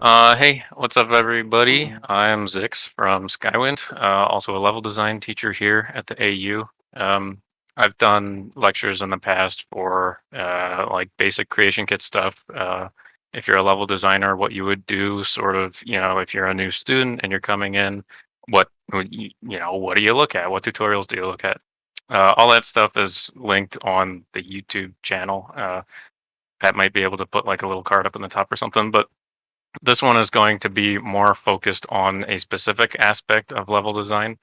Hey, what's up, everybody? I'm Zix from Skywind, also a level design teacher here at the AU. I've done lectures in the past for like basic creation kit stuff. If you're a level designer, what you would do, sort of, if you're a new student and you're coming in, what do you look at? What tutorials do you look at? All that stuff is linked on the YouTube channel. Pat might be able to put like a little card up in the top or something, but this one is going to be more focused on a specific aspect of level design.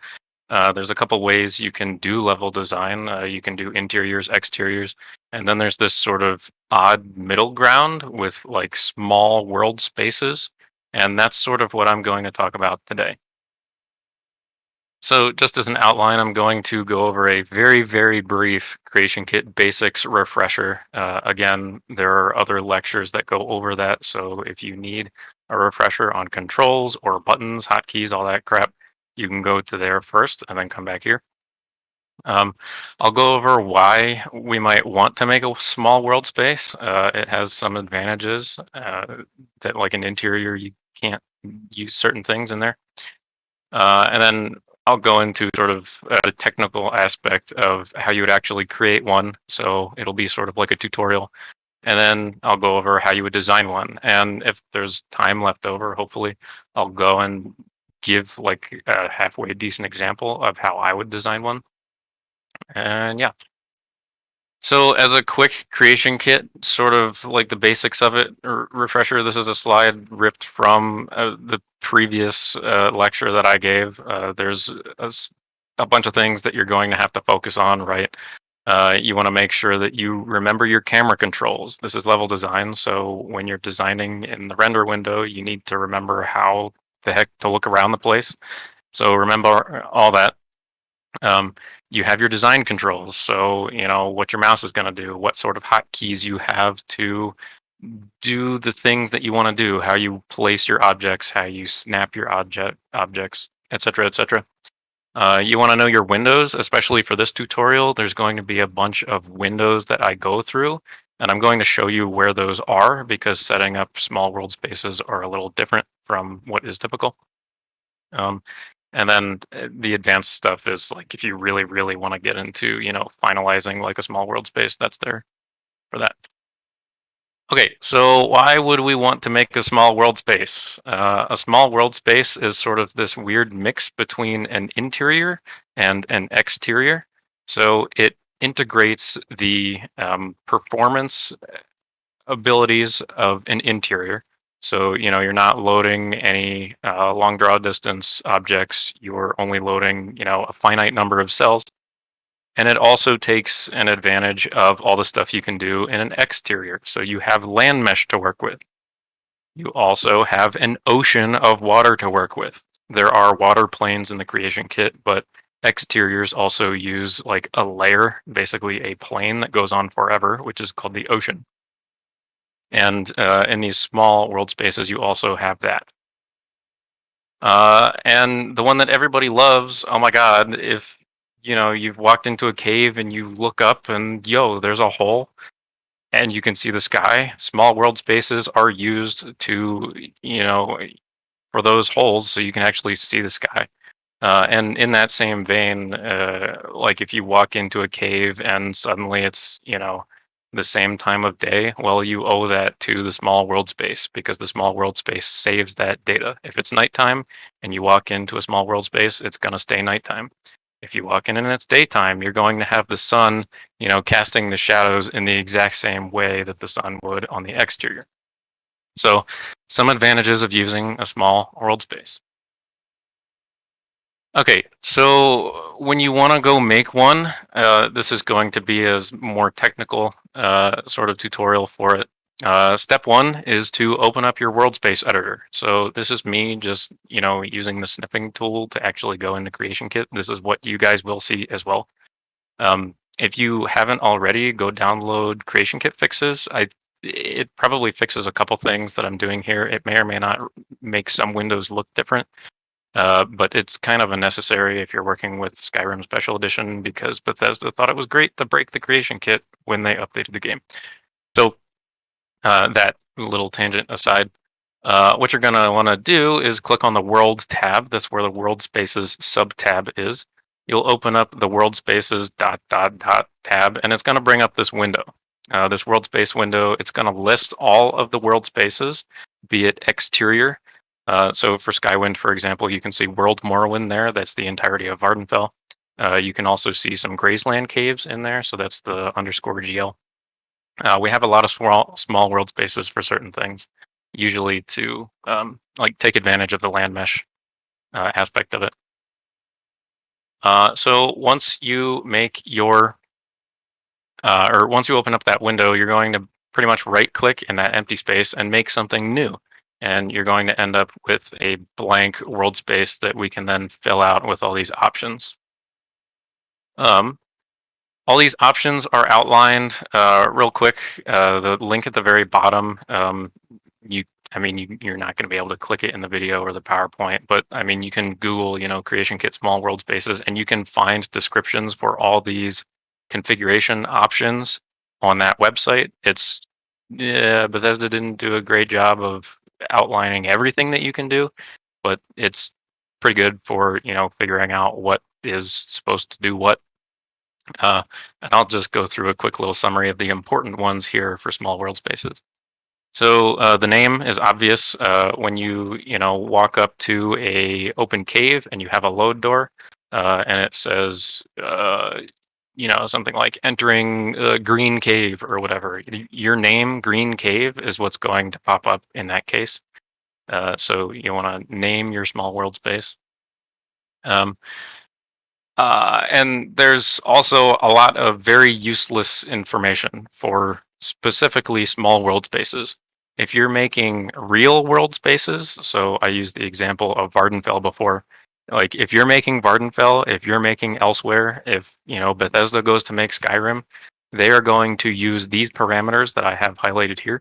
There's a couple ways you can do level design. You can do interiors, exteriors, and then there's this sort of odd middle ground with like small world spaces. And that's sort of what I'm going to talk about today. So just as an outline, I'm going to go over a very, very brief Creation Kit basics refresher. Again, there are other lectures that go over that. So if you need a refresher on controls or buttons, hotkeys, all that crap, you can go to there first and then come back here. I'll go over why we might want to make a small world space. It has some advantages that like an interior, you can't use certain things in there. And then I'll go into sort of the technical aspect of how you would actually create one. So it'll be sort of like a tutorial. And then I'll go over how you would design one. And if there's time left over, hopefully, I'll go and give like a halfway decent example of how I would design one. And yeah. So as a quick creation kit, sort of like the basics of it, refresher, this is a slide ripped from the previous lecture that I gave. There's a bunch of things that you're going to have to focus on, right? You want to make sure that you remember your camera controls. This is level design, so when you're designing in the render window, you need to remember how the heck to look around the place. So remember all that. You have your design controls, so you know what your mouse is going to do, what sort of hotkeys you have to do the things that you want to do, how you place your objects, how you snap your objects, etc., etc. You want to know your windows, especially for this tutorial. There's going to be a bunch of windows that I go through, and I'm going to show you where those are because setting up small world spaces are a little different from what is typical. And then the advanced stuff is like if you really, really want to get into, finalizing like a small world space, that's there for that. Okay, so why would we want to make a small world space? A small world space is sort of this weird mix between an interior and an exterior. So it integrates the performance abilities of an interior. So, you're not loading any long draw distance objects. You're only loading, a finite number of cells. And it also takes an advantage of all the stuff you can do in an exterior. So you have land mesh to work with. You also have an ocean of water to work with. There are water planes in the creation kit, but exteriors also use like a layer, basically a plane that goes on forever, which is called the ocean. And in these small world spaces, you also have that. And the one that everybody loves, oh my God, if you've walked into a cave and you look up and there's a hole and you can see the sky. Small world spaces are used to, for those holes so you can actually see the sky. And in that same vein, like if you walk into a cave and suddenly it's, the same time of day, well, you owe that to the small world space because the small world space saves that data. If it's nighttime and you walk into a small world space, it's going to stay nighttime. If you walk in and it's daytime, you're going to have the sun, casting the shadows in the exact same way that the sun would on the exterior. So some advantages of using a small world space. Okay, so when you want to go make one, this is going to be a more technical sort of tutorial for it. Step one is to open up your world space editor. So this is me just, using the snipping tool to actually go into Creation Kit. This is what you guys will see as well. If you haven't already, go download Creation Kit fixes. It probably fixes a couple things that I'm doing here. It may or may not make some windows look different. But it's kind of unnecessary if you're working with Skyrim Special Edition because Bethesda thought it was great to break the creation kit when they updated the game. So that little tangent aside, What you're going to want to do is click on the World tab. That's where the World Spaces sub tab is. You'll open up the World Spaces dot dot dot tab, and it's going to bring up this window. This World Space window, it's going to list all of the world spaces, be it exterior. So for Skywind, for example, you can see World Morrowind there. That's the entirety of Vardenfell. You can also see some Graceland caves in there. So that's the _GL. We have a lot of small world spaces for certain things, usually to like take advantage of the land mesh aspect of it. So once you make your or once you open up that window, you're going to pretty much right click in that empty space and make something new. And you're going to end up with a blank world space that we can then fill out with all these options. All these options are outlined real quick. The link at the very bottom, you're not going to be able to click it in the video or the PowerPoint, but I mean, you can Google, Creation Kit small world spaces, and you can find descriptions for all these configuration options on that website. Bethesda didn't do a great job of outlining everything that you can do, but it's pretty good for, figuring out what is supposed to do what. And I'll just go through a quick little summary of the important ones here for small world spaces. So the name is obvious. When you walk up to a open cave and you have a load door, and it says something like entering Green Cave or whatever. Your name, Green Cave, is what's going to pop up in that case. So you want to name your small world space. And there's also a lot of very useless information for specifically small world spaces. If you're making real world spaces, so I used the example of Vardenfell before, like if you're making Vardenfell, if you're making elsewhere, if Bethesda goes to make Skyrim, they are going to use these parameters that I have highlighted here.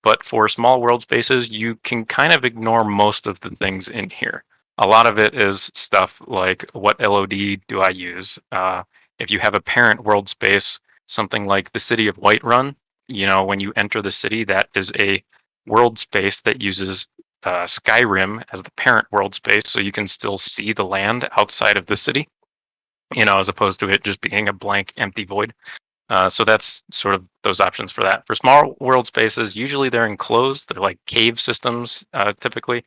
But for small world spaces, you can kind of ignore most of the things in here. A lot of it is stuff like what LOD do I use? If you have a parent world space, something like the city of Whiterun, when you enter the city, that is a world space that uses Skyrim as the parent world space, so you can still see the land outside of the city, as opposed to it just being a blank, empty void. So that's sort of those options for that. For small world spaces, usually they're enclosed. They're like cave systems, typically.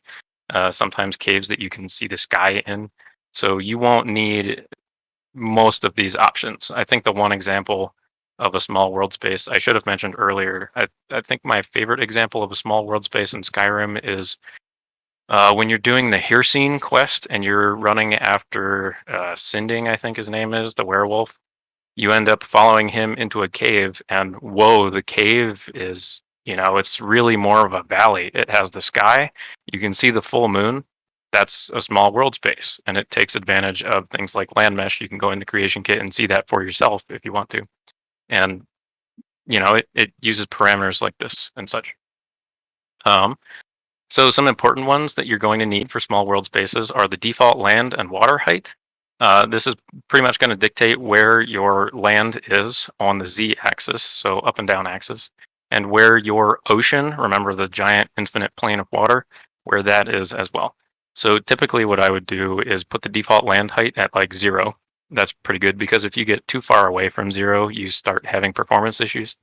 Sometimes caves that you can see the sky in. So you won't need most of these options. I think the one example of a small world space I should have mentioned earlier, I think my favorite example of a small world space in Skyrim is when you're doing the Hircine quest and you're running after Sinding, I think his name is, the werewolf. You end up following him into a cave, and whoa, the cave is, it's really more of a valley. It has the sky. You can see the full moon. That's a small world space, and it takes advantage of things like land mesh. You can go into Creation Kit and see that for yourself if you want to. And, it uses parameters like this and such. So some important ones that you're going to need for small world spaces are the default land and water height. This is pretty much going to dictate where your land is on the z-axis, so up and down axis, and where your ocean, remember the giant infinite plane of water, where that is as well. So typically what I would do is put the default land height at like 0. That's pretty good because if you get too far away from 0, you start having performance issues.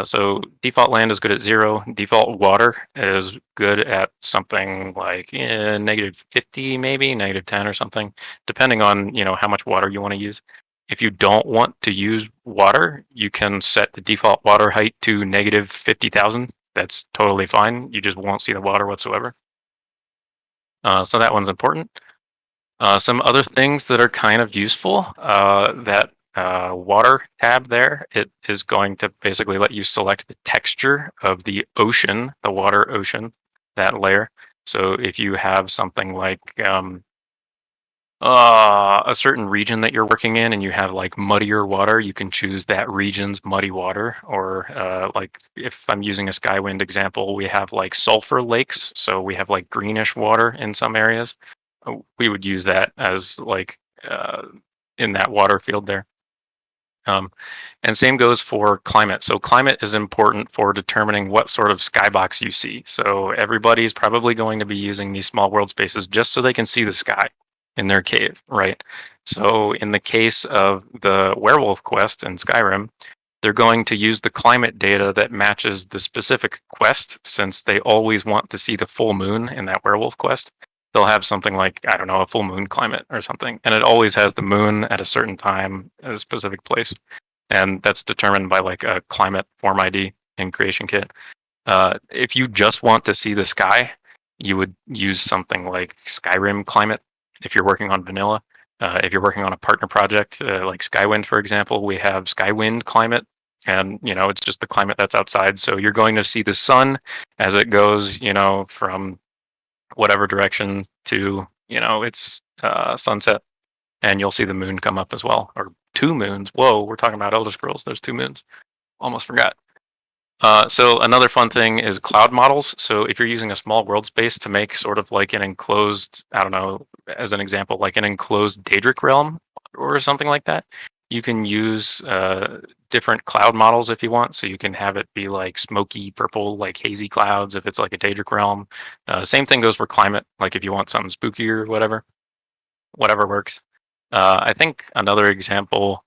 So default land is good at 0. Default water is good at something like -50, maybe -10 or something, depending on how much water you want to use. If you don't want to use water, you can set the default water height to -50,000. That's totally fine. You just won't see the water whatsoever. So that one's important. Some other things that are kind of useful, that water tab there, it is going to basically let you select the texture of the ocean, the water ocean, that layer. So if you have something like a certain region that you're working in and you have like muddier water, you can choose that region's muddy water. Or like if I'm using a Skywind example, we have like sulfur lakes. So we have like greenish water in some areas. We would use that as like in that water field there. And same goes for climate. So climate is important for determining what sort of skybox you see. So everybody's probably going to be using these small world spaces just so they can see the sky in their cave, right? So in the case of the werewolf quest in Skyrim, they're going to use the climate data that matches the specific quest, since they always want to see the full moon in that werewolf quest. They'll have something like, I don't know, a full moon climate or something. And it always has the moon at a certain time at a specific place. And that's determined by like a climate form ID in Creation Kit. If you just want to see the sky, you would use something like Skyrim climate if you're working on vanilla. If you're working on a partner project like Skywind, for example, we have Skywind climate, and it's just the climate that's outside. So you're going to see the sun as it goes, from whatever direction to its sunset, and you'll see the moon come up as well, or two moons. Whoa, we're talking about Elder Scrolls. There's two moons. Almost forgot. So another fun thing is cloud models. So if you're using a small world space to make sort of like an enclosed, I don't know, as an example, like an enclosed Daedric realm or something like that, you can use different cloud models if you want. So you can have it be like smoky purple, like hazy clouds if it's like a Daedric realm. Same thing goes for climate. Like if you want something spooky or whatever works. I think another example,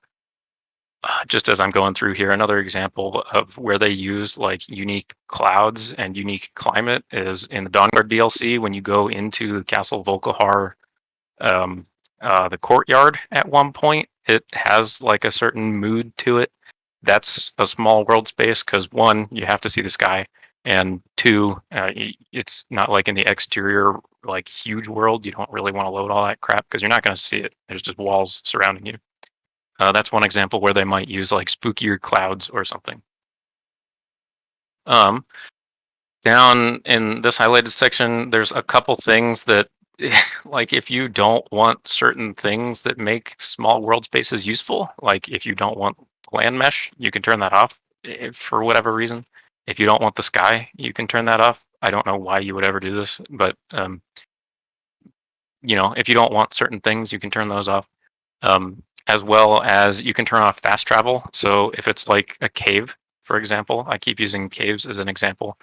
just as I'm going through here, another example of where they use like unique clouds and unique climate is in the Dawnguard DLC. When you go into Castle Volkihar, the courtyard at one point, it has like a certain mood to it. That's a small world space because one, you have to see the sky, and two, it's not like in the exterior, like huge world. You don't really want to load all that crap because you're not going to see it. There's just walls surrounding you. That's one example where they might use like spookier clouds or something. Down in this highlighted section, there's a couple things that, like if you don't want certain things that make small world spaces useful, like if you don't want land mesh, you can turn that off for whatever reason. If you don't want the sky, you can turn that off. I don't know why you would ever do this, but if you don't want certain things, you can turn those off. As well as you can turn off fast travel. So if it's like a cave, for example, I keep using caves as an example.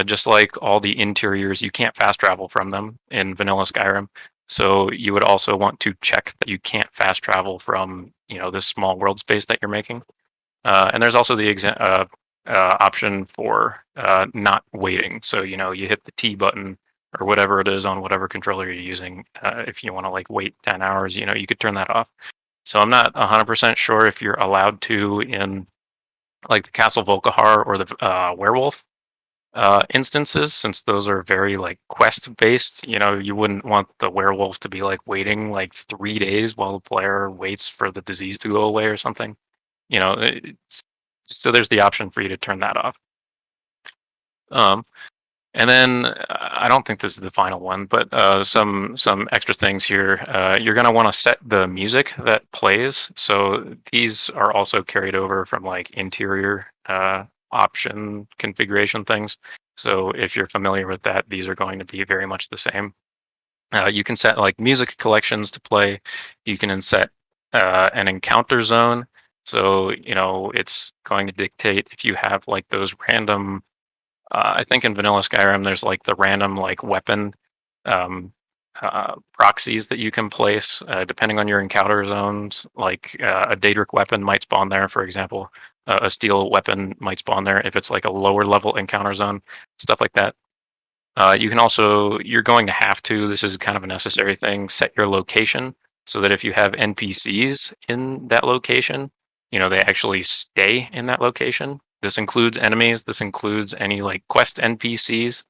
Just like all the interiors, you can't fast travel from them in vanilla Skyrim. So you would also want to check that you can't fast travel from this small world space that you're making. And there's also the option for not waiting. So you hit the T button or whatever it is on whatever controller you're using. If you want to like wait 10 hours, you could turn that off. So I'm not 100% sure if you're allowed to in like the Castle Volkihar or the werewolf instances, since those are very like quest based. You wouldn't want the werewolf to be like waiting like 3 days while the player waits for the disease to go away or something. So there's the option for you to turn that off. And then I don't think this is the final one, but some extra things here. You're going to want to set the music that plays. So these are also carried over from like interior option configuration things. So if you're familiar with that, these are going to be very much the same. You can set like music collections to play. You can set an encounter zone. So it's going to dictate if you have like those random. I think in vanilla Skyrim, there's like the random like weapon proxies that you can place depending on your encounter zones. Like a Daedric weapon might spawn there, for example. A steel weapon might spawn there if it's like a lower level encounter zone, stuff like that. You can also, you're going to have to, this is kind of a necessary thing, set your location so that if you have NPCs in that location, they actually stay in that location. This includes enemies. This includes any like quest NPCs,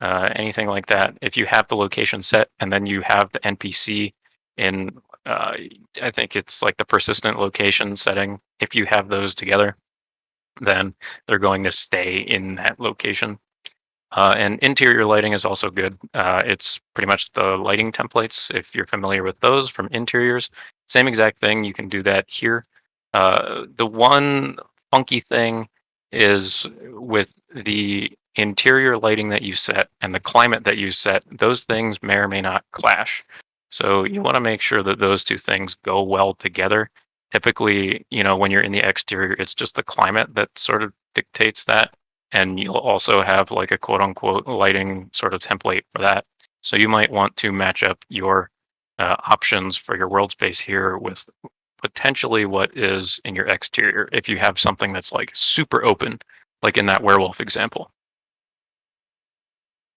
anything like that. If you have the location set and then you have the NPC in, I think it's like the persistent location setting. If you have those together, then they're going to stay in that location. And interior lighting is also good. It's pretty much the lighting templates, if you're familiar with those from interiors. Same exact thing, you can do that here. The one funky thing is with the interior lighting that you set and the climate that you set, those things may or may not clash. So you want to make sure that those two things go well together. Typically, when you're in the exterior, it's just the climate that sort of dictates that. And you'll also have like a quote unquote lighting sort of template for that. So you might want to match up your options for your world space here with potentially what is in your exterior if you have something that's like super open, like in that werewolf example.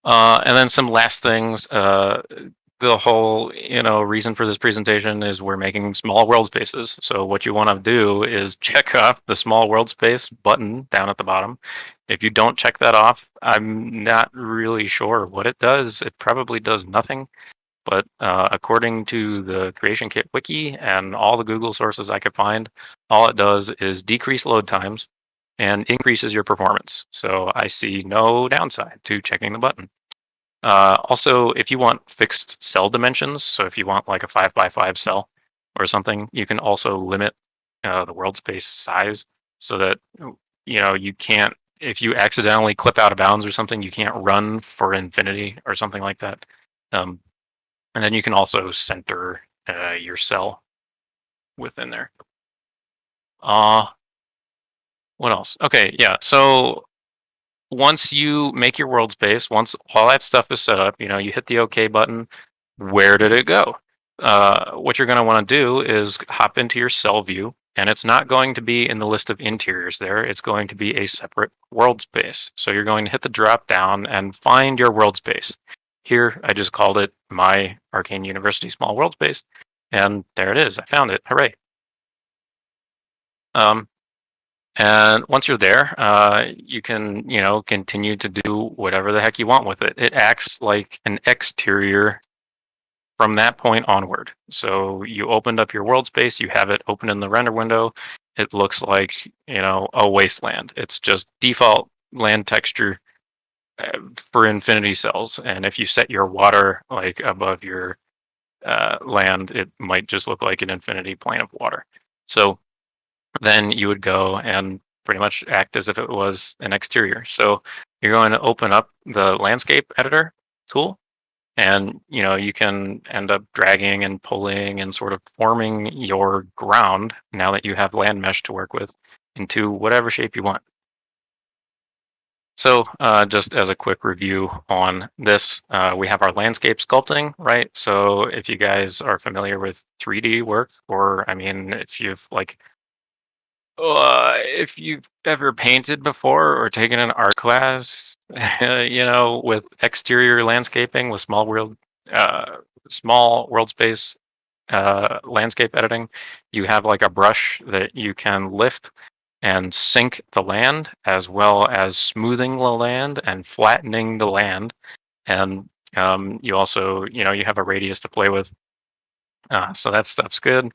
And then some last things. The whole, reason for this presentation is we're making small world spaces. So what you want to do is check off the small world space button down at the bottom. If you don't check that off, I'm not really sure what it does. It probably does nothing. But according to the Creation Kit wiki and all the Google sources I could find, all it does is decrease load times and increases your performance. So I see no downside to checking the button. Also, if you want fixed cell dimensions, so if you want like a 5x5 cell or something, you can also limit the world space size so that you can't, if you accidentally clip out of bounds or something, you can't run for infinity or something like that. And then you can also center your cell within there. What else? Okay, yeah. So once you make your world space, once all that stuff is set up, you hit the OK button. Where did it go? What you're going to want to do is hop into your cell view, and it's not going to be in the list of interiors there. It's going to be a separate world space. So you're going to hit the drop down and find your world space. Here, I just called it my Arcane University small world space, and there it is. I found it. Hooray. And once you're there, you can, continue to do whatever the heck you want with it. It acts like an exterior from that point onward. So you opened up your world space, you have it open in the render window. It looks like, a wasteland. It's just default land texture for infinity cells. And if you set your water like above your land, it might just look like an infinity plane of water. So then you would go and pretty much act as if it was an exterior. So you're going to open up the landscape editor tool, and you can end up dragging and pulling and sort of forming your ground, now that you have land mesh to work with, into whatever shape you want. So just as a quick review on this, we have our landscape sculpting, right? So if you guys are familiar with 3D work, or I mean, if you've ever painted before or taken an art class, with exterior landscaping, with small world space landscape editing, you have like a brush that you can lift and sink the land, as well as smoothing the land and flattening the land. And you also, you have a radius to play with. So that stuff's good.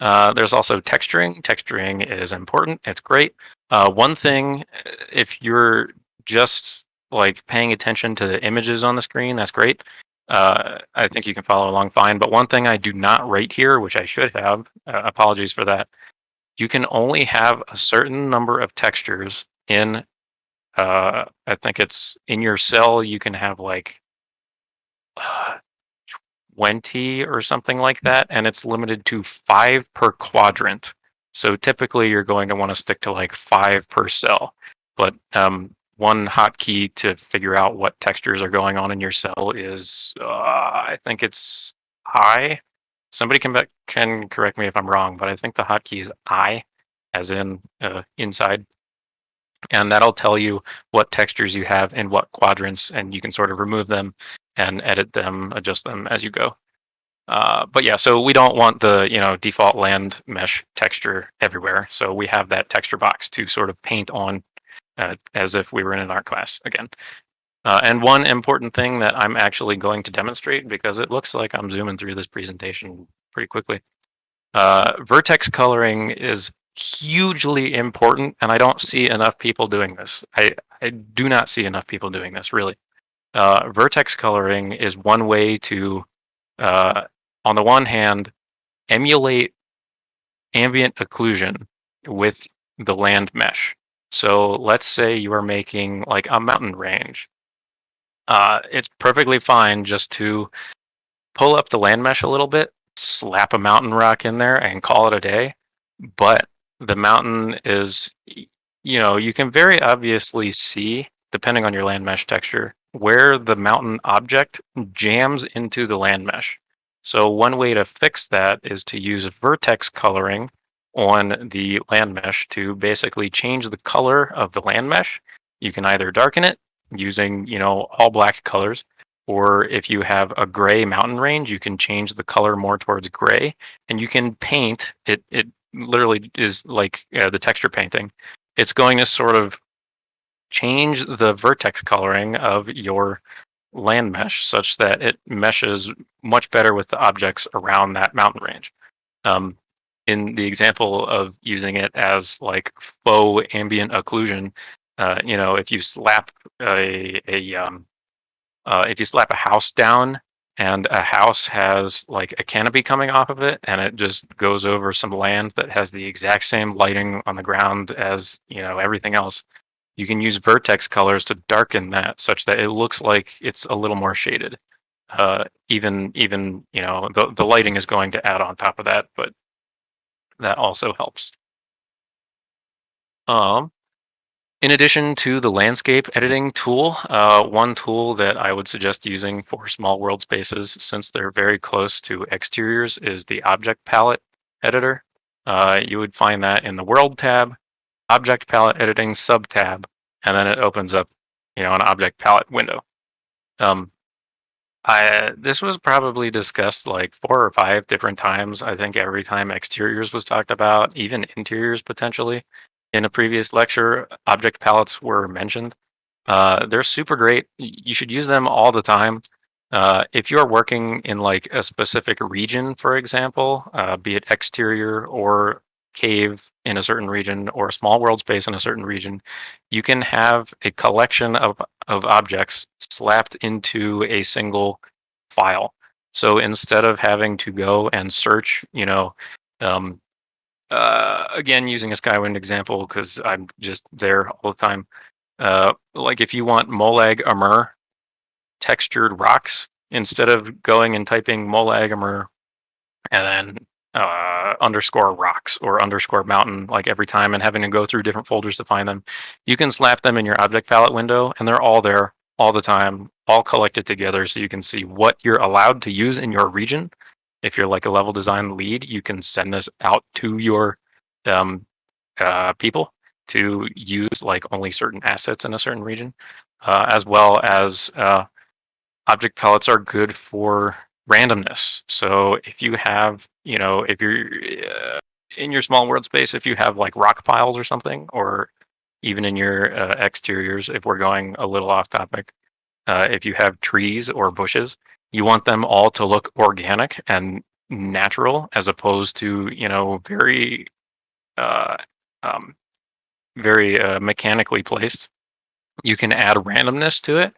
There's also texturing. Texturing is important. It's great. One thing, if you're just like paying attention to the images on the screen, that's great. I think you can follow along fine. But one thing I do not write here, which I should have, apologies for that. You can only have a certain number of textures in, I think it's in your cell, you can have like 20 or something like that, and it's limited to 5 per quadrant. So typically you're going to want to stick to like 5 per cell. But one hotkey to figure out what textures are going on in your cell is, I think it's I. Somebody can correct me if I'm wrong, but I think the hotkey is I, as in inside. And that'll tell you what textures you have in what quadrants, and you can sort of remove them and edit them, adjust them as you go. But yeah, so we don't want the default land mesh texture everywhere. So we have that texture box to sort of paint on as if we were in an art class again. And one important thing that I'm actually going to demonstrate, because it looks like I'm zooming through this presentation pretty quickly. Vertex coloring is hugely important, and I don't see enough people doing this. I do not see enough people doing this, really. Vertex coloring is one way to, on the one hand, emulate ambient occlusion with the land mesh. So let's say you are making like a mountain range. It's perfectly fine just to pull up the land mesh a little bit, slap a mountain rock in there, and call it a day. but the mountain is, you can very obviously see, depending on your land mesh texture, where the mountain object jams into the land mesh. So one way to fix that is to use vertex coloring on the land mesh to basically change the color of the land mesh. You can either darken it using, all black colors, or if you have a gray mountain range, you can change the color more towards gray, and you can paint it. It literally is like the texture painting. It's going to sort of change the vertex coloring of your land mesh such that it meshes much better with the objects around that mountain range. Um, in the example of using it as like faux ambient occlusion, if you slap if you slap a house down and a house has like a canopy coming off of it and it just goes over some land that has the exact same lighting on the ground as, everything else, you can use vertex colors to darken that such that it looks like it's a little more shaded. Even the lighting is going to add on top of that, but that also helps. Um, In addition to the landscape editing tool, one tool that I would suggest using for small world spaces, since they're very close to exteriors, is the object palette editor. You would find that in the world tab, object palette editing sub tab, and then it opens up, an object palette window. Um, this was probably discussed like 4 or 5 different times. I think every time exteriors was talked about, even interiors potentially. In a previous lecture, object palettes were mentioned. They're super great. You should use them all the time. If you're working in like a specific region, for example, be it exterior or cave in a certain region or a small world space in a certain region, you can have a collection of objects slapped into a single file. So instead of having to go and search, um, again, using a Skywind example, because I'm just there all the time. Like if you want Molag Amur textured rocks, instead of going and typing Molag Amur and then underscore rocks or underscore mountain like every time and having to go through different folders to find them, you can slap them in your object palette window and they're all there all the time, all collected together so you can see what you're allowed to use in your region. If you're like a level design lead, you can send this out to your um, people to use like only certain assets in a certain region, as well as object palettes are good for randomness. So if you have, if you're in your small world space, if you have like rock piles or something, or even in your exteriors, if we're going a little off topic, if you have trees or bushes, you want them all to look organic and natural as opposed to, uh, um, very mechanically placed. You can add randomness to it,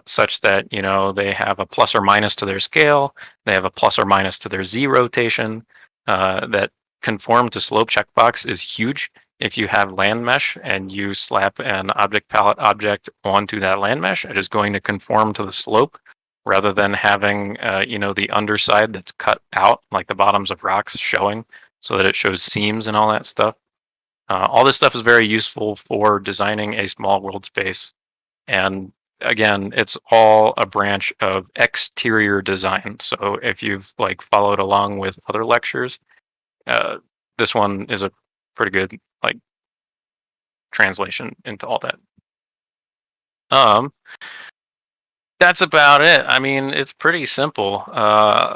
such that they have a plus or minus to their scale, they have a plus or minus to their Z rotation. That conform to slope checkbox is huge. If you have land mesh and you slap an object palette object onto that land mesh, it is going to conform to the slope rather than having the underside that's cut out, like the bottoms of rocks showing, so that it shows seams and all that stuff. All this stuff is very useful for designing a small world space. And again, it's all a branch of exterior design. So if you've like followed along with other lectures, uh, this one is a pretty good like translation into all that. Um, that's about it. I mean, it's pretty simple.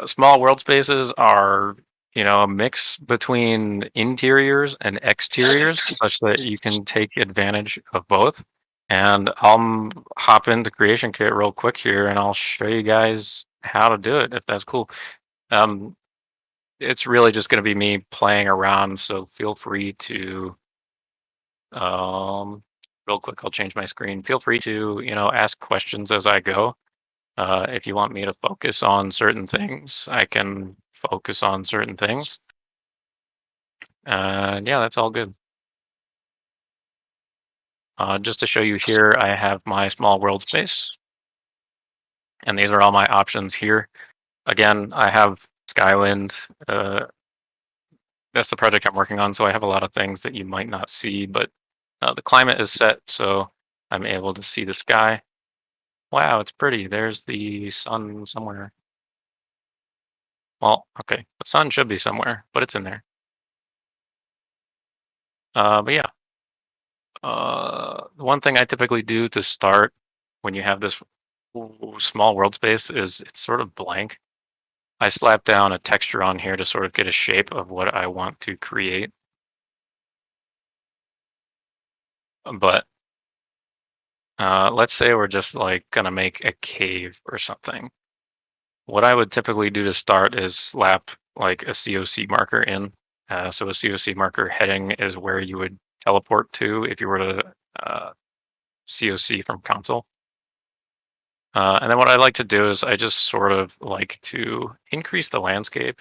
Small world spaces are, a mix between interiors and exteriors, such that you can take advantage of both. And I'll hop into Creation Kit real quick here, and I'll show you guys how to do it, if that's cool. Um, it's really just going to be me playing around, so feel free to, um, real quick, I'll change my screen. Feel free to, ask questions as I go. If you want me to focus on certain things, I can focus on certain things. Yeah, that's all good. Just to show you here, I have my small world space. And these are all my options here. Again, I have Skywind that's the project I'm working on. So I have a lot of things that you might not see, but the climate is set, so I'm able to see the sky. Wow, it's pretty. There's the sun somewhere. Well, okay, the sun should be somewhere, but it's in there. But yeah, the one thing I typically do to start when you have this small world space is it's sort of blank. I slap down a texture on here to sort of get a shape of what I want to create. But let's say we're just like gonna make a cave or something. What I would typically do to start is slap like a COC marker in. So a COC marker heading is where you would teleport to if you were to COC from console. And then what I like to do is I just sort of like to increase the landscape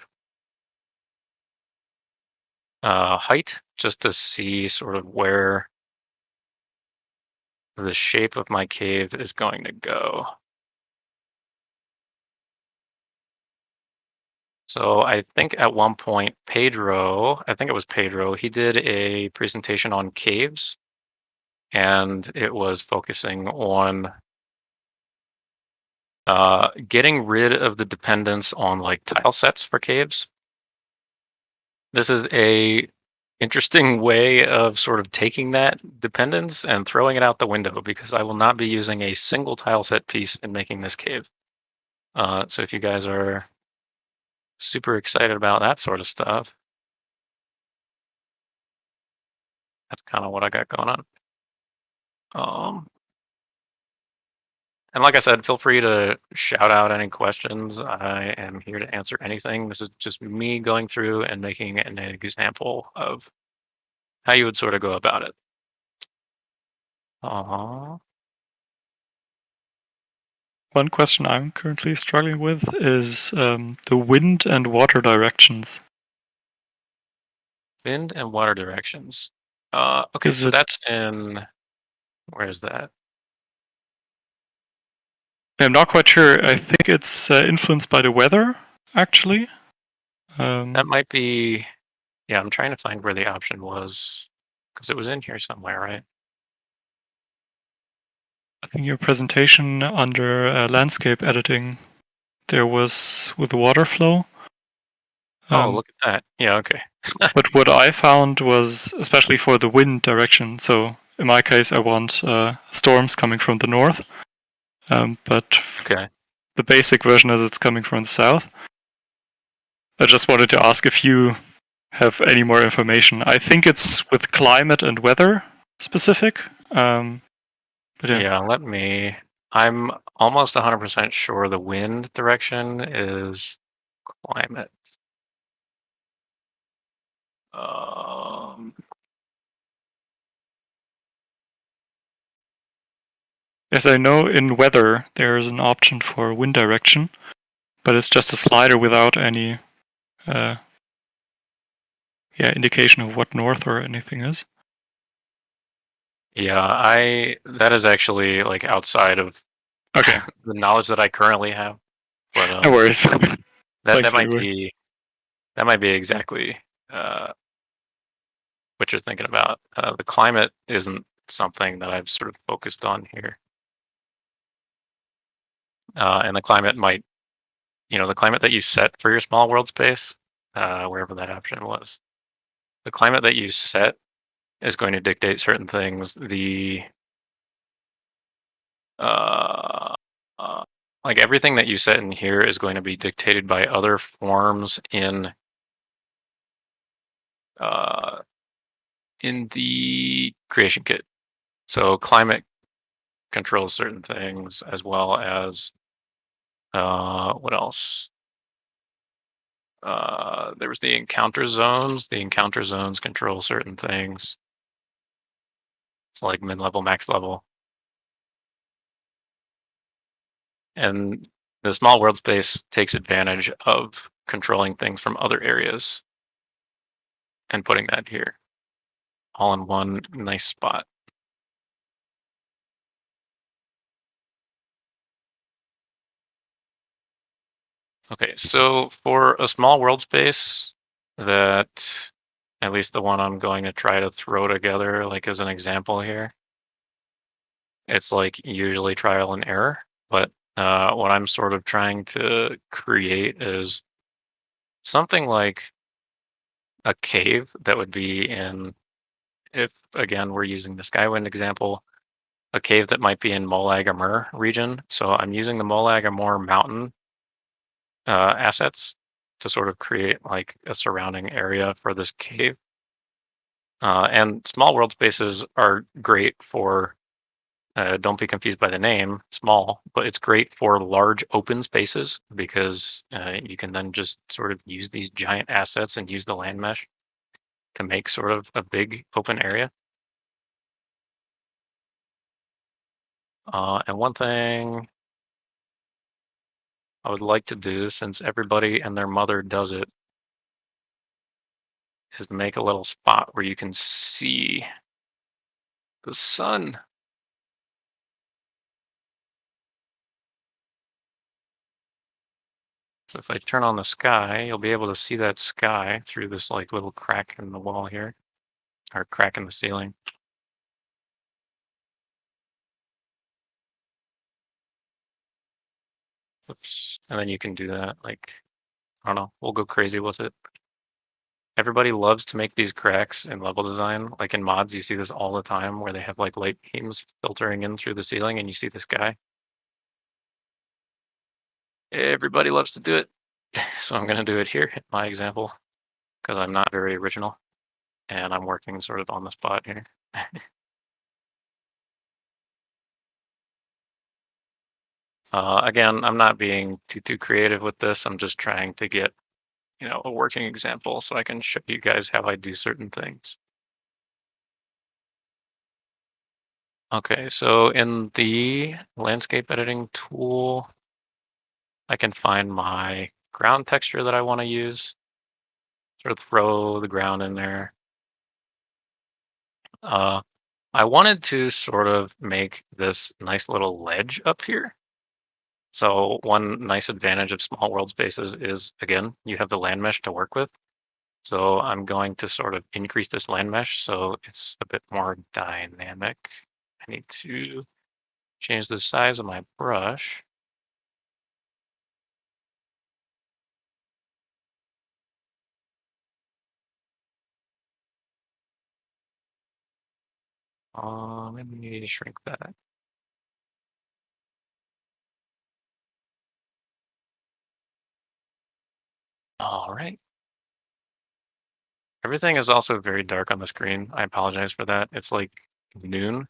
height just to see sort of where the shape of my cave is going to go. So I think at one point, Pedro, I think it was Pedro, he did a presentation on caves, and it was focusing on getting rid of the dependence on like tile sets for caves. This is a interesting way of sort of taking that dependence and throwing it out the window because I will not be using a single tile set piece in making this cave. So if you guys are super excited about that sort of stuff, that's kind of what I got going on. Um, and like I said, feel free to shout out any questions. I am here to answer anything. This is just me going through and making an example of how you would sort of go about it. Uh, One question I'm currently struggling with is the wind and water directions. Wind and water directions. Okay, Is so it? that's in, where is that? I'm not quite sure. I think it's influenced by the weather, actually. That might be, yeah, I'm trying to find where the option was because it was in here somewhere, right? I think your presentation under landscape editing, there was with water flow. Oh, look at that. Yeah, okay. But what I found was, especially for the wind direction, so in my case, I want storms coming from the north, but Okay. the basic version is it's coming from the south. I just wanted to ask if you have any more information. I think it's with climate and weather specific. But yeah. Yeah, I'm almost 100% sure the wind direction is climate. Um, As I know, in weather, there's an option for wind direction, but it's just a slider without any indication of what north or anything is. yeah, that is actually like outside of Okay. the knowledge that I currently have. But No worries. that Thanks anyway. that might be exactly what you're thinking about. The climate isn't something that I've sort of focused on here. And the climate might, the climate that you set for your small world space, wherever that option was, the climate that you set is going to dictate certain things. Uh, like everything that you set in here is going to be dictated by other forms in the creation kit. So climate controls certain things as well as what else? There was the encounter zones. The encounter zones control certain things. It's like mid-level, max level. And the small world space takes advantage of controlling things from other areas and putting that here all in one nice spot. Okay, so for a small world space that at least the one I'm going to try to throw together, like as an example here. It's like usually trial and error, but what I'm sort of trying to create is something like a cave that would be in, if again we're using the Skywind example, a cave that might be in Molag Amur region. So I'm using the Molag Amur mountain assets to sort of create like a surrounding area for this cave. And small world spaces are great for, don't be confused by the name, small, but it's great for large open spaces because you can then just sort of use these giant assets and use the land mesh to make sort of a big open area. And one thing I would like to do, since everybody and their mother does it, is make a little spot where you can see the sun. So if I turn on the sky, you'll be able to see that sky through this like little crack in the wall here, or crack in the ceiling. Oops. And then you can do that, like, I don't know, we'll go crazy with it. Everybody loves to make these cracks in level design. Like in mods, you see this all the time where they have like light beams filtering in through the ceiling and you see the sky. Everybody loves to do it. So I'm going to do it here in my example because I'm not very original and I'm working sort of on the spot here. Again, I'm not being too creative with this. I'm just trying to get, a working example so I can show you guys how I do certain things. Okay, so in the landscape editing tool, I can find my ground texture that I want to use. Sort of throw the ground in there. I wanted to sort of make this nice little ledge up here. So one nice advantage of small world spaces is, again, you have the land mesh to work with. So I'm going to sort of increase this land mesh so it's a bit more dynamic. I need to change the size of my brush. Maybe shrink that. All right. Everything is also very dark on the screen. I apologize for that. It's like noon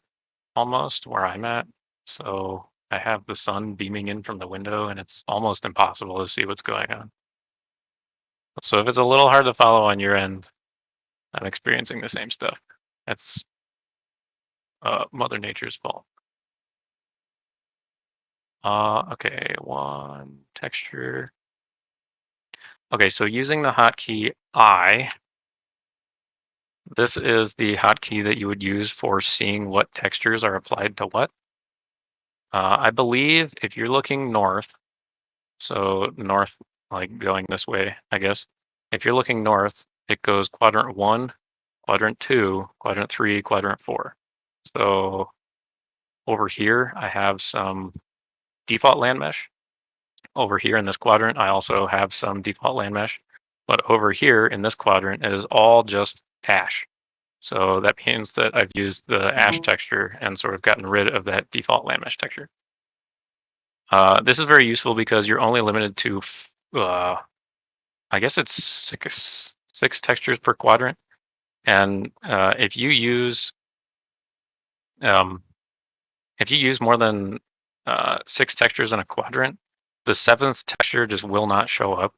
almost where I'm at. So I have the sun beaming in from the window and it's almost impossible to see what's going on. So if it's a little hard to follow on your end, I'm experiencing the same stuff. That's Mother Nature's fault. Okay, one texture. Okay, so using the hotkey I, this is the hotkey that you would use for seeing what textures are applied to what. I believe if you're looking north, so north, like going this way, I guess. If you're looking north, it goes quadrant 1, quadrant 2, quadrant 3, quadrant 4. So over here, I have some default land mesh. Over here in this quadrant, I also have some default land mesh. But over here in this quadrant is all just ash. So that means that I've used the ash texture and sort of gotten rid of that default land mesh texture. This is very useful because you're only limited to, I guess it's six textures per quadrant. And if you use more than 6 textures in a quadrant, the 7th texture just will not show up.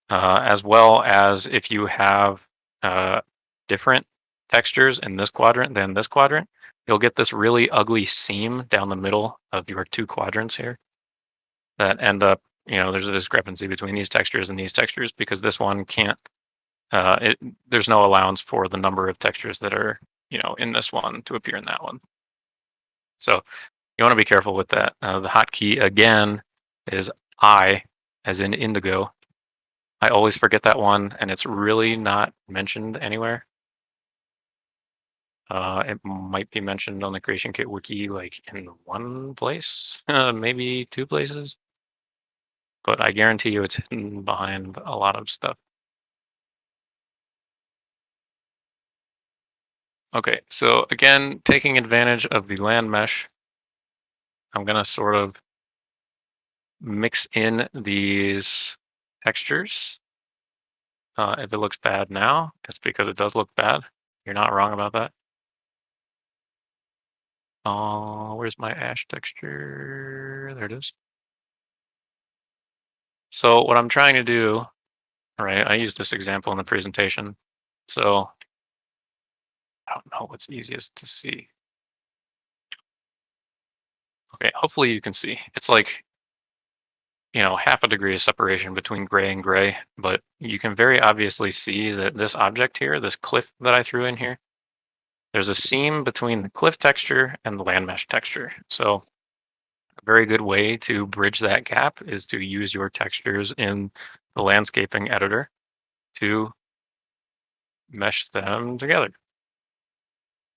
As well as if you have different textures in this quadrant than this quadrant, you'll get this really ugly seam down the middle of your 2 quadrants here that end up, there's a discrepancy between these textures and these textures because this one can't, there's no allowance for the number of textures that are, in this one to appear in that one. So you want to be careful with that. The hotkey again is I, as in indigo. I always forget that one, and it's really not mentioned anywhere. It might be mentioned on the Creation Kit wiki, like in one place, maybe two places, but I guarantee you it's hidden behind a lot of stuff. Okay, so again, taking advantage of the land mesh, I'm gonna sort of mix in these textures. If it looks bad now, it's because it does look bad. You're not wrong about that. Where's my ash texture? There it is. So what I'm trying to do, all right, I used this example in the presentation. So I don't know what's easiest to see. Okay, hopefully you can see. It's like, half a degree of separation between gray and gray, but you can very obviously see that this object here, this cliff that I threw in here, there's a seam between the cliff texture and the land mesh texture. So a very good way to bridge that gap is to use your textures in the landscaping editor to mesh them together.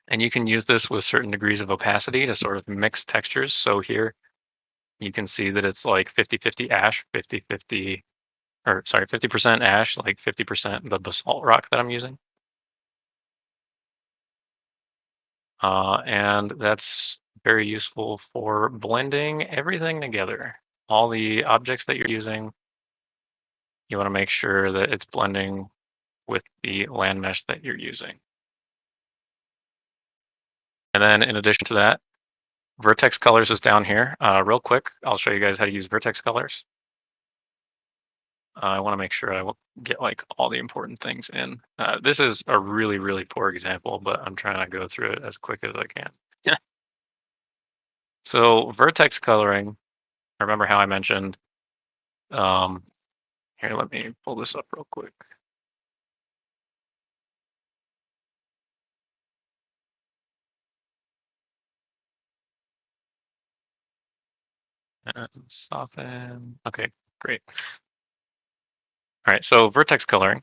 And you can use this with certain degrees of opacity to sort of mix textures. So here you can see that it's like 50-50 ash, 50-50, or sorry, 50% ash, like 50% the basalt rock that I'm using. And that's very useful for blending everything together. All the objects that you're using, you want to make sure that it's blending with the land mesh that you're using. And then in addition to that, vertex colors is down here. Real quick, I'll show you guys how to use vertex colors. I want to make sure I will get like all the important things in. This is a really, really poor example, but I'm trying to go through it as quick as I can. Yeah. So vertex coloring, remember how I mentioned, um, here, let me pull this up real quick. And soften. Okay, great. All right, so vertex coloring,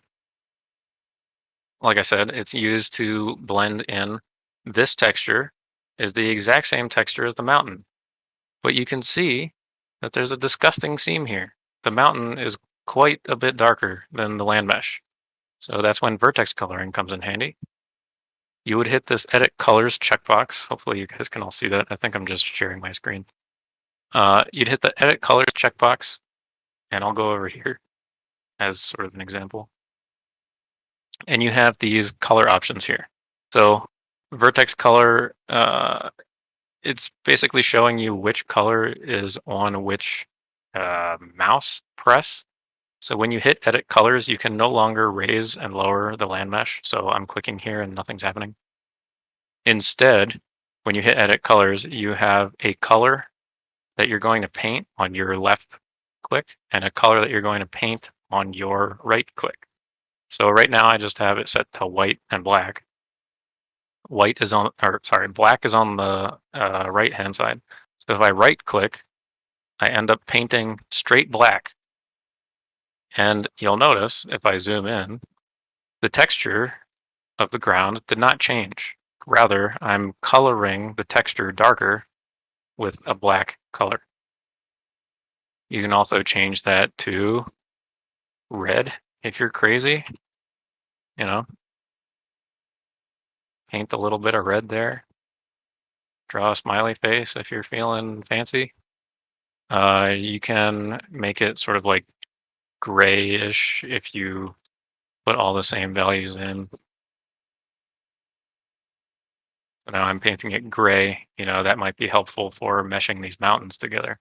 like I said, it's used to blend in. This texture is the exact same texture as the mountain, but you can see that there's a disgusting seam here. The mountain is quite a bit darker than the land mesh. So that's when vertex coloring comes in handy. You would hit this edit colors checkbox. Hopefully you guys can all see that. I think I'm just sharing my screen. You'd hit the edit colors checkbox, and I'll go over here as sort of an example. And you have these color options here. So vertex color, it's basically showing you which color is on which mouse press. So when you hit edit colors, you can no longer raise and lower the land mesh. So I'm clicking here and nothing's happening. Instead, when you hit edit colors, you have a color that you're going to paint on your left click and a color that you're going to paint on your right click. So right now I just have it set to white and black. Black is on the right hand side. So if I right click, I end up painting straight black. And you'll notice if I zoom in, the texture of the ground did not change. Rather, I'm coloring the texture darker with a black color. You can also change that to red if you're crazy, you know, paint a little bit of red there. Draw a smiley face if you're feeling fancy. You can make it sort of like grayish if you put all the same values in. So now I'm painting it gray. That might be helpful for meshing these mountains together.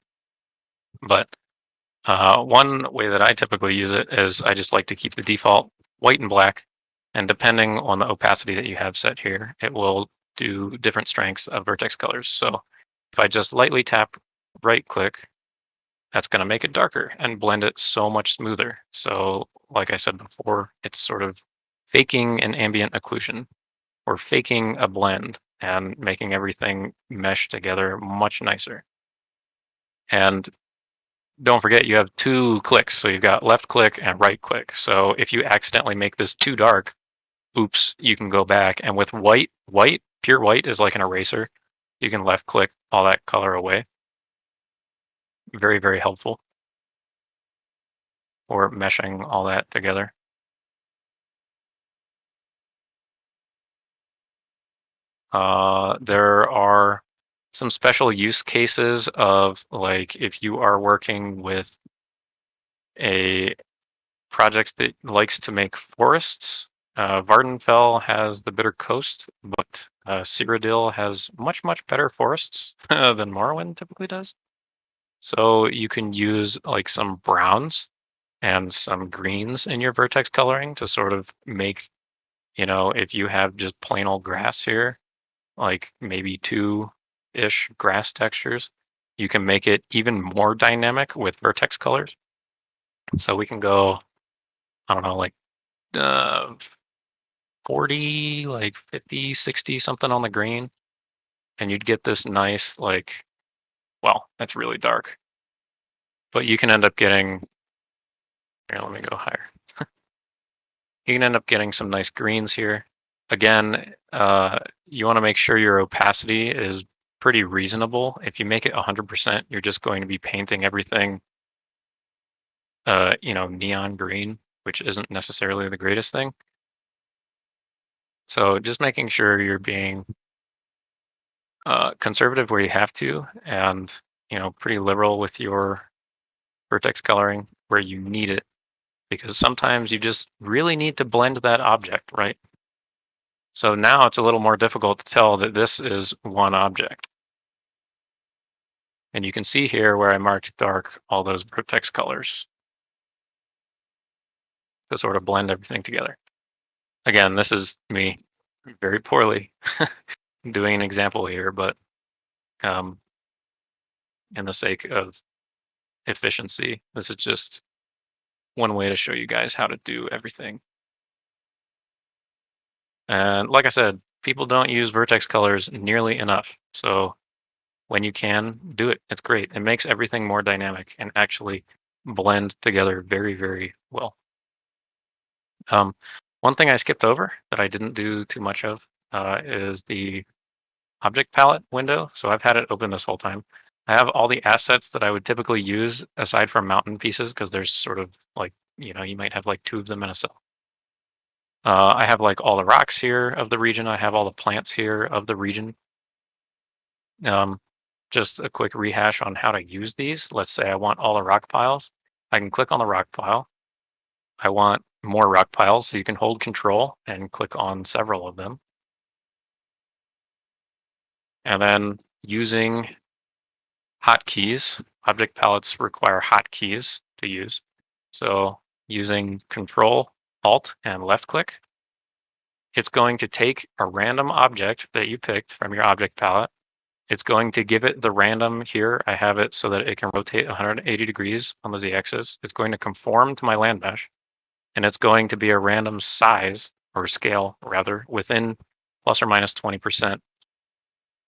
But one way that I typically use it is I just like to keep the default white and black. And depending on the opacity that you have set here, it will do different strengths of vertex colors. So if I just lightly tap right click, that's going to make it darker and blend it so much smoother. So like I said before, it's sort of faking an ambient occlusion or faking a blend and making everything mesh together much nicer. And don't forget you have 2 clicks. So you've got left click and right click. So if you accidentally make this too dark, oops, you can go back. And with pure white is like an eraser. You can left click all that color away. Very, very helpful for meshing all that together. There are some special use cases of like if you are working with a project that likes to make forests. Vardenfell has the Bitter Coast, but Cyrodiil has much, much better forests than Morrowind typically does. So you can use like some browns and some greens in your vertex coloring to sort of make, if you have just plain old grass here, like maybe 2-ish grass textures, you can make it even more dynamic with vertex colors. So we can go, I don't know, like 40, like 50, 60 something on the green. And you'd get this nice, like, well, that's really dark. But you can end up getting, here, let me go higher. You can end up getting some nice greens here. Again, you want to make sure your opacity is pretty reasonable. If you make it 100%, you're just going to be painting everything, neon green, which isn't necessarily the greatest thing. So just making sure you're being conservative where you have to, and pretty liberal with your vertex coloring where you need it, because sometimes you just really need to blend that object, right? So now it's a little more difficult to tell that this is one object. And you can see here where I marked dark all those vertex colors to sort of blend everything together. Again, this is me very poorly doing an example here, but in the sake of efficiency, this is just one way to show you guys how to do everything. And like I said, people don't use vertex colors nearly enough. So when you can, do it. It's great. It makes everything more dynamic and actually blend together very, very well. One thing I skipped over that I didn't do too much of is the object palette window. So I've had it open this whole time. I have all the assets that I would typically use aside from mountain pieces, because there's sort of like, you might have like 2 of them in a cell. I have like all the rocks here of the region. I have all the plants here of the region. Just a quick rehash on how to use these. Let's say I want all the rock piles. I can click on the rock pile. I want more rock piles, so you can hold control and click on several of them. And then using hotkeys, object palettes require hotkeys to use. So using Control, Alt, and left click, it's going to take a random object that you picked from your object palette. It's going to give it the random here. I have it so that it can rotate 180 degrees on the z-axis. It's going to conform to my land mesh, and it's going to be a random size, or scale rather, within plus or minus 20%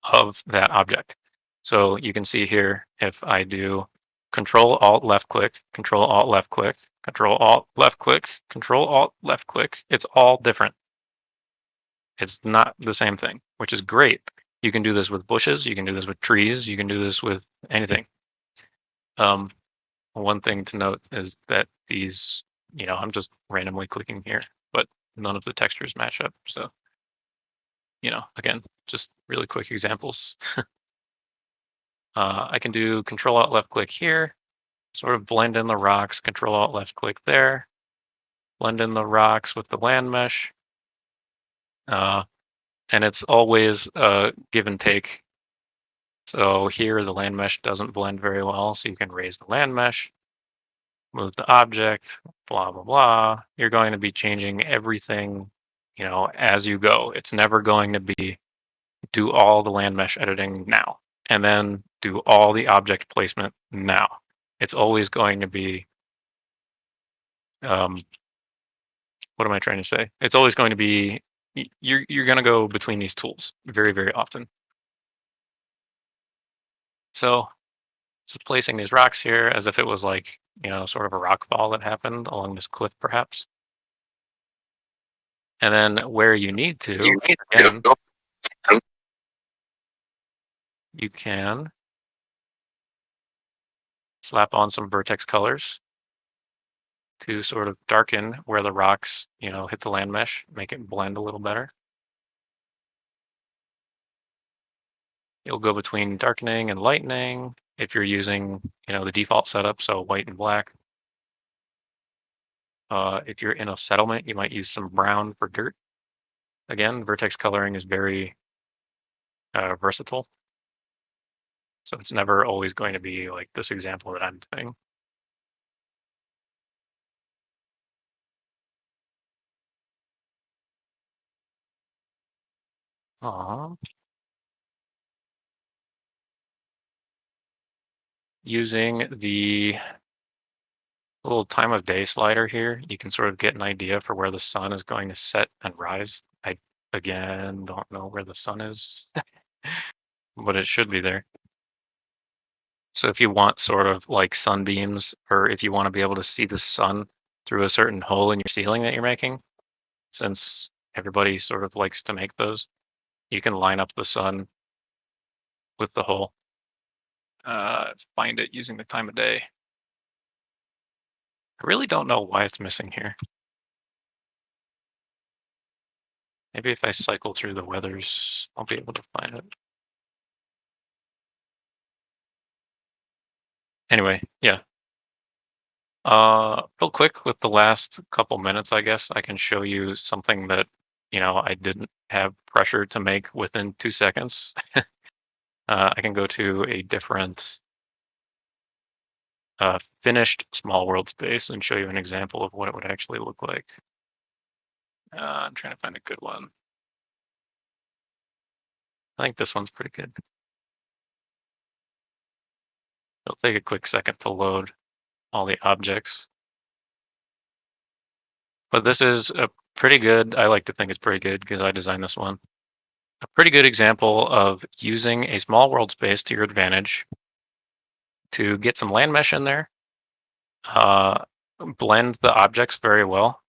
of that object. So you can see here, if I do Control Alt left click, Control Alt left click, Control Alt left click, Control Alt left click, it's all different. It's not the same thing, which is great. You can do this with bushes, you can do this with trees, you can do this with anything. One thing to note is that these, I'm just randomly clicking here, but none of the textures match up. So, again, just really quick examples. I can do Control Alt left click here, sort of blend in the rocks, Control Alt left click there, blend in the rocks with the land mesh. And it's always a give and take. So here the land mesh doesn't blend very well, so you can raise the land mesh, move the object, blah, blah, blah. You're going to be changing everything, as you go. It's never going to be do all the land mesh editing now, and then do all the object placement now. It's always going to be, what am I trying to say? It's always going to be, you're going to go between these tools very, very often. So Just placing these rocks here as if it was like, sort of a rock fall that happened along this cliff, perhaps. And then where you need to, again, you can slap on some vertex colors to sort of darken where the rocks, hit the land mesh, make it blend a little better. You'll go between darkening and lightening if you're using, the default setup, so white and black. If you're in a settlement, you might use some brown for dirt. Again, vertex coloring is very versatile. So it's never always going to be like this example that I'm doing. Aw. Using the little time of day slider here, you can sort of get an idea for where the sun is going to set and rise. I, again, don't know where the sun is, but it should be there. So if you want sort of like sunbeams, or if you want to be able to see the sun through a certain hole in your ceiling that you're making, since everybody sort of likes to make those, you can line up the sun with the hole. Find it using the time of day. I really don't know why it's missing here. Maybe if I cycle through the weathers, I'll be able to find it. Anyway, yeah. Real quick with the last couple minutes, I guess I can show you something that, I didn't have pressure to make within 2 seconds. I can go to a different finished small world space and show you an example of what it would actually look like. I'm trying to find a good one. I think this one's pretty good. It'll take a quick second to load all the objects. But this is a pretty good, I like to think it's pretty good because I designed this one. A pretty good example of using a small world space to your advantage to get some land mesh in there, blend the objects very well.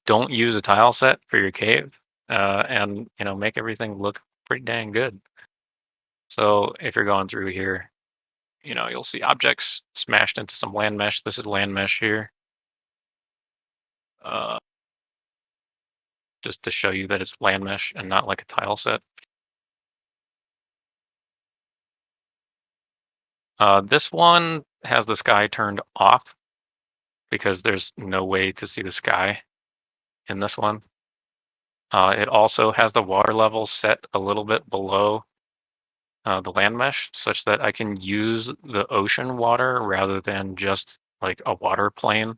Don't use a tile set for your cave, and make everything look pretty dang good. So if you're going through here, you'll see objects smashed into some land mesh. This is land mesh here. Just to show you that it's land mesh and not like a tile set. This one has the sky turned off because there's no way to see the sky in this one. It also has the water level set a little bit below the land mesh such that I can use the ocean water rather than just like a water plane.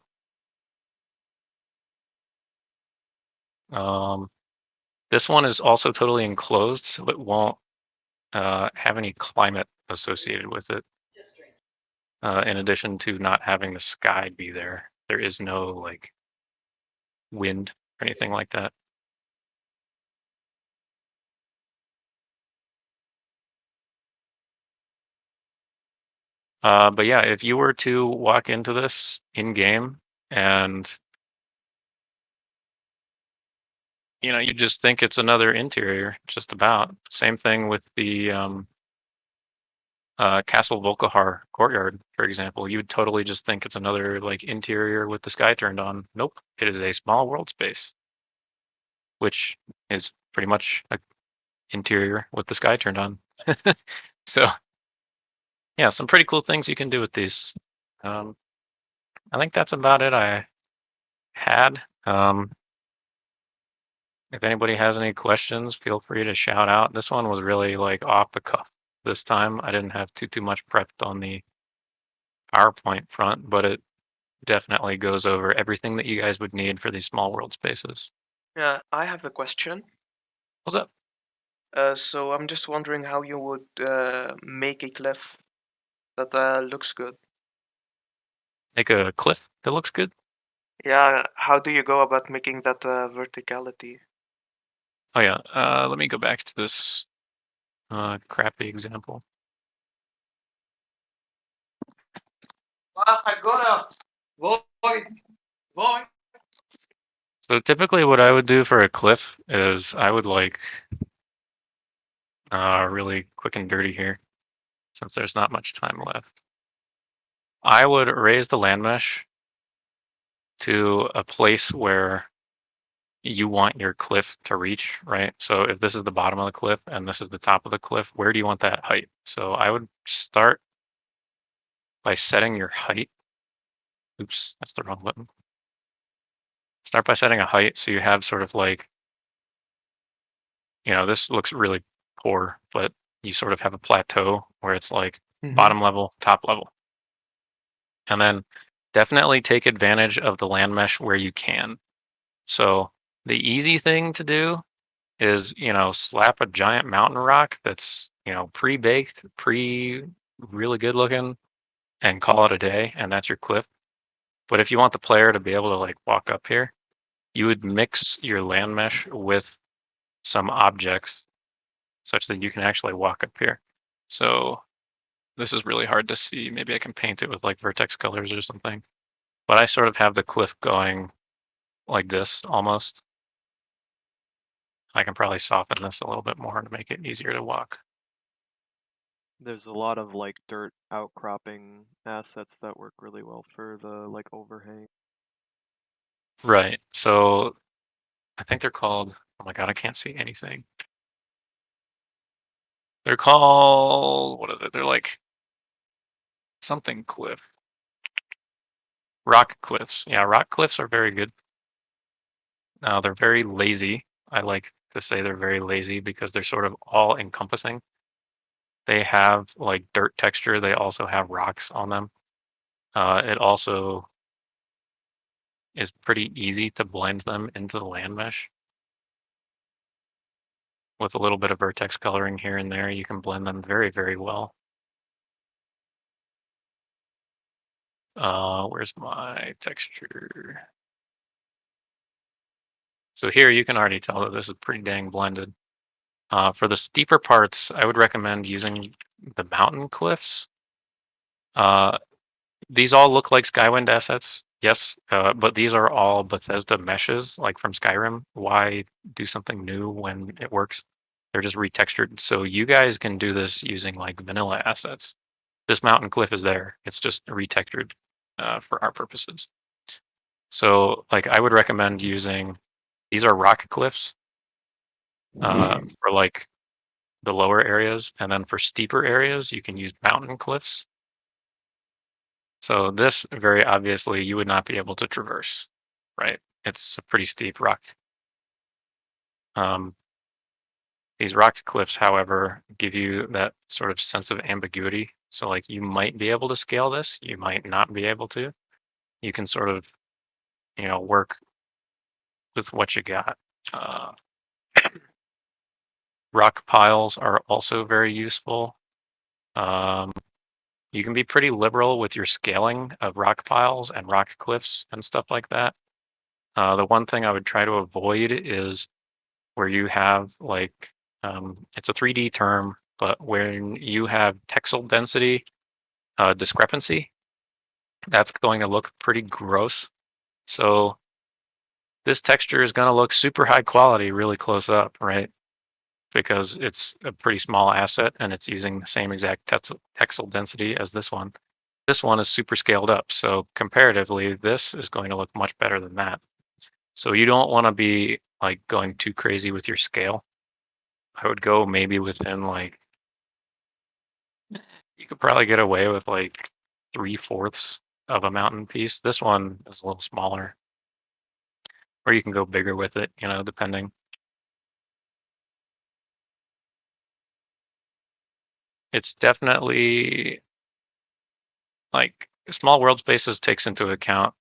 This one is also totally enclosed, so it won't have any climate associated with it. In addition to not having the sky be there, there is no like wind or anything like that. But yeah, if you were to walk into this in game and you just think it's another interior, just about. Same thing with the Castle Volkihar courtyard, for example. You would totally just think it's another like interior with the sky turned on. Nope, it is a small world space, which is pretty much an interior with the sky turned on. So yeah, some pretty cool things you can do with these. I think that's about it I had. If anybody has any questions, feel free to shout out. This one was really like off the cuff this time. I didn't have too much prepped on the PowerPoint front, but it definitely goes over everything that you guys would need for these small world spaces. Yeah, I have a question. What's up? So I'm just wondering how you would make a cliff that looks good. Make a cliff that looks good? Yeah, how do you go about making that verticality? Oh yeah, let me go back to this crappy example. So typically what I would do for a cliff is I would like really quick and dirty here, since there's not much time left. I would raise the land mesh to a place where you want your cliff to reach, right? So if this is the bottom of the cliff and this is the top of the cliff, where do you want that height? So I would start by setting your height. Oops, that's the wrong button. Start by setting a height so you have sort of like, this looks really poor, but you sort of have a plateau where it's like bottom level, top level. And then definitely take advantage of the land mesh where you can. So the easy thing to do is, slap a giant mountain rock that's, pre-baked, really good looking and call it a day. And that's your cliff. But if you want the player to be able to like walk up here, you would mix your land mesh with some objects such that you can actually walk up here. So this is really hard to see. Maybe I can paint it with like vertex colors or something. But I sort of have the cliff going like this almost. I can probably soften this a little bit more to make it easier to walk. There's a lot of like dirt outcropping assets that work really well for the like overhang. Right. So I think they're called, oh my God, I can't see anything. They're called, what is it? They're like something cliff. Rock cliffs. Yeah, rock cliffs are very good. They're very lazy. I like to say they're very lazy because they're sort of all encompassing. They have like dirt texture. They also have rocks on them. It also is pretty easy to blend them into the land mesh. With a little bit of vertex coloring here and there, you can blend them very, very well. Where's my texture? So here you can already tell that this is pretty dang blended. For the steeper parts, I would recommend using the mountain cliffs. These all look like Skywind assets, yes, but these are all Bethesda meshes, like from Skyrim. Why do something new when it works? They're just retextured. So you guys can do this using like vanilla assets. This mountain cliff is there. It's just retextured for our purposes. So like I would recommend using, these are rock cliffs for like the lower areas. And then for steeper areas, you can use mountain cliffs. So this very obviously you would not be able to traverse, right? It's a pretty steep rock. These rock cliffs, however, give you that sort of sense of ambiguity. So like you might be able to scale this, you might not be able to. You can sort of, work with what you got. Rock piles are also very useful. You can be pretty liberal with your scaling of rock piles and rock cliffs and stuff like that. The one thing I would try to avoid is where you have like, it's a 3D term, but when you have texel density discrepancy, that's going to look pretty gross. So this texture is going to look super high quality really close up, right? Because it's a pretty small asset and it's using the same exact texel density as this one. This one is super scaled up. So comparatively, this is going to look much better than that. So you don't want to be like going too crazy with your scale. I would go maybe within like, you could probably get away with like 3/4 of a mountain piece. This one is a little smaller. Or you can go bigger with it, depending. It's definitely like small world spaces takes into account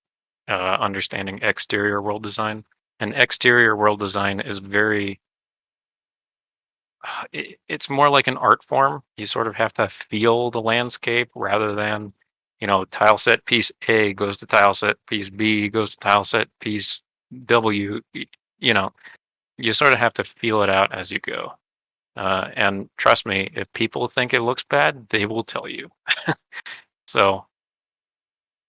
understanding exterior world design. And exterior world design is very, it's more like an art form. You sort of have to feel the landscape rather than, tile set piece A goes to tile set piece B goes to tile set piece W. You sort of have to feel it out as you go. And trust me, if people think it looks bad, they will tell you. So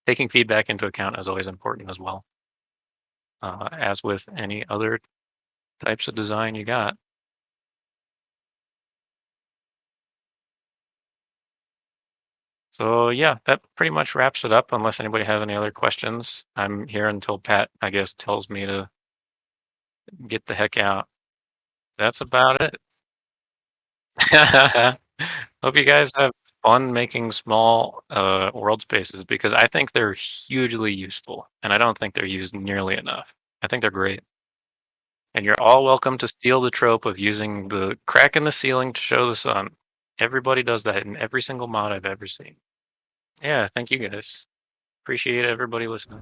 taking feedback into account is always important as well. As with any other types of design you got. So yeah, that pretty much wraps it up unless anybody has any other questions. I'm here until Pat, I guess, tells me to get the heck out. That's about it. Hope you guys have fun making small world spaces because I think they're hugely useful and I don't think they're used nearly enough. I think they're great. And you're all welcome to steal the trope of using the crack in the ceiling to show the sun. Everybody does that in every single mod I've ever seen. Yeah, thank you guys. Appreciate everybody listening.